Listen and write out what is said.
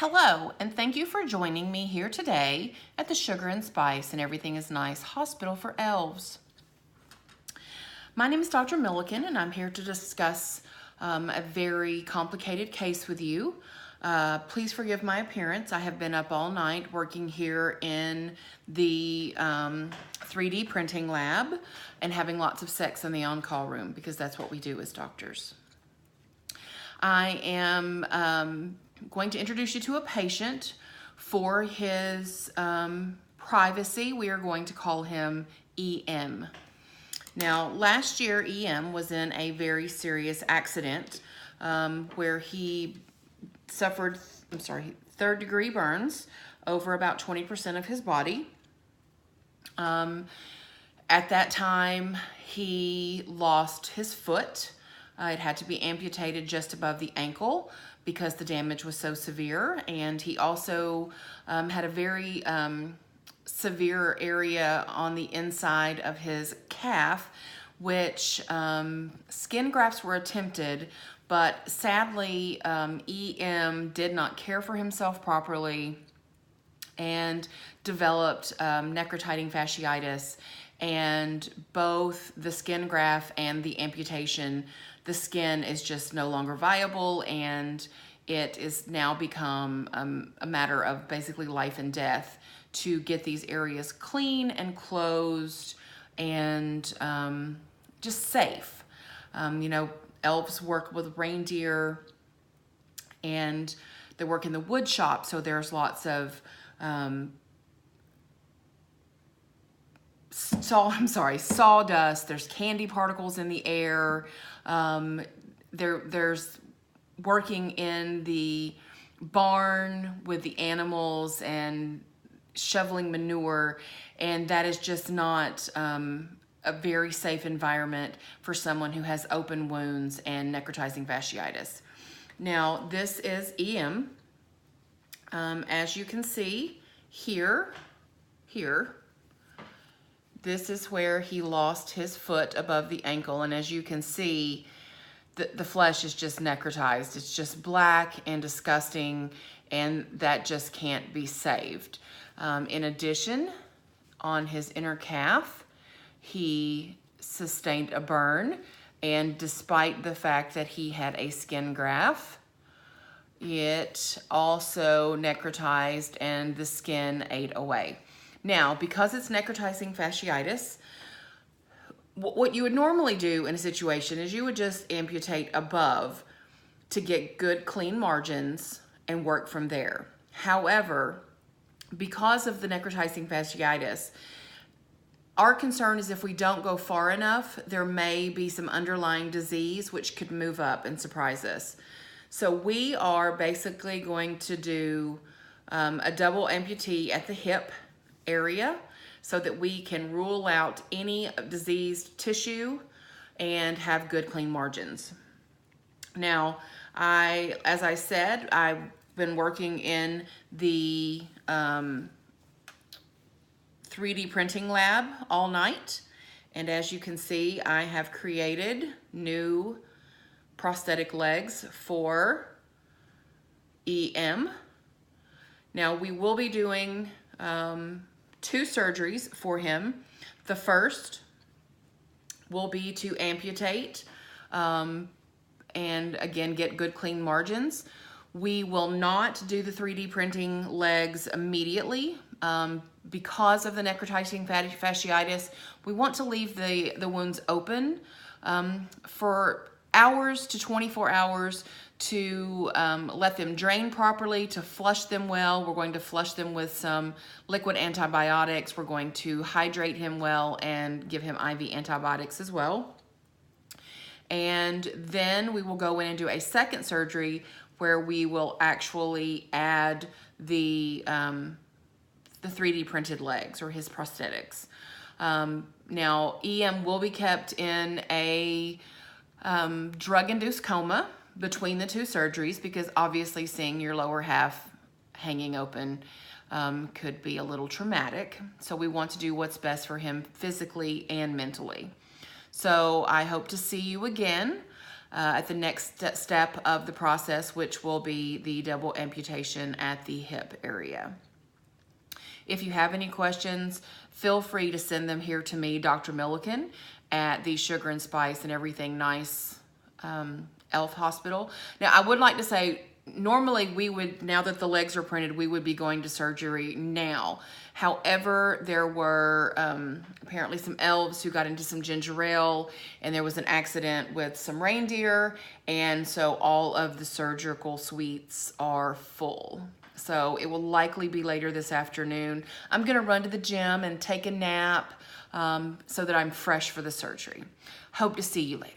Hello, and thank you for joining me here today at the Sugar and Spice and Everything is Nice Hospital for Elves. My name is Dr. Milliken, and I'm here to discuss a very complicated case with you. Please forgive my appearance. I have been up all night working here in the 3D printing lab and having lots of sex in the on-call room because that's what we do as doctors. I am going to introduce you to a patient. For his privacy, we are going to call him EM. Now, last year, EM was in a very serious accident where he suffered, third-degree burns over about 20% of his body. At that time, he lost his foot. It had to be amputated just above the ankle because the damage was so severe. And he also had a very severe area on the inside of his calf, which skin grafts were attempted, but sadly, EM did not care for himself properly and developed necrotizing fasciitis. And both the skin graft and the amputation, the skin is just no longer viable, and it is now become a matter of basically life and death to get these areas clean and closed and just safe. Elves work with reindeer and they work in the wood shop, so there's lots of sawdust, there's candy particles in the air. There's working in the barn with the animals and shoveling manure, and that is just not a very safe environment for someone who has open wounds and necrotizing fasciitis. Now, this is EM. As you can see here, this is where he lost his foot above the ankle, and as you can see, the flesh is just necrotized. It's just black and disgusting, and that just can't be saved. In addition, on his inner calf, he sustained a burn, and despite the fact that he had a skin graft, it also necrotized and the skin ate away. Now, because it's necrotizing fasciitis, what you would normally do in a situation is you would just amputate above to get good, clean margins and work from there. However, because of the necrotizing fasciitis, our concern is if we don't go far enough, there may be some underlying disease which could move up and surprise us. So we are basically going to do a double amputee at the hip area so that we can rule out any diseased tissue and have good, clean margins. Now, as I said, I've been working in the 3D printing lab all night, and as you can see, I have created new prosthetic legs for EM. Now, we will be doing 2 surgeries for him. The first will be to amputate and again get good clean margins. We will not do the 3D printing legs immediately because of the necrotizing fasciitis. We want to leave the wounds open for hours to 24 hours to let them drain properly, to flush them well. We're going to flush them with some liquid antibiotics. We're going to hydrate him well and give him IV antibiotics as well. And then we will go in and do a second surgery where we will actually add the 3D printed legs or his prosthetics. Now, EM will be kept in a drug-induced coma between the 2 surgeries because obviously seeing your lower half hanging open could be a little traumatic. So we want to do what's best for him physically and mentally. So I hope to see you again. at the next step of the process, which will be the double amputation at the hip area. If you have any questions, feel free to send them here to me, Dr. Milliken, at the Sugar and Spice and Everything Nice Elf Hospital. Now, I would like to say, normally we would, now that the legs are printed, we would be going to surgery now. However, there were apparently some elves who got into some ginger ale, and there was an accident with some reindeer, and so all of the surgical suites are full. So it will likely be later this afternoon. I'm gonna run to the gym and take a nap so that I'm fresh for the surgery. Hope to see you later.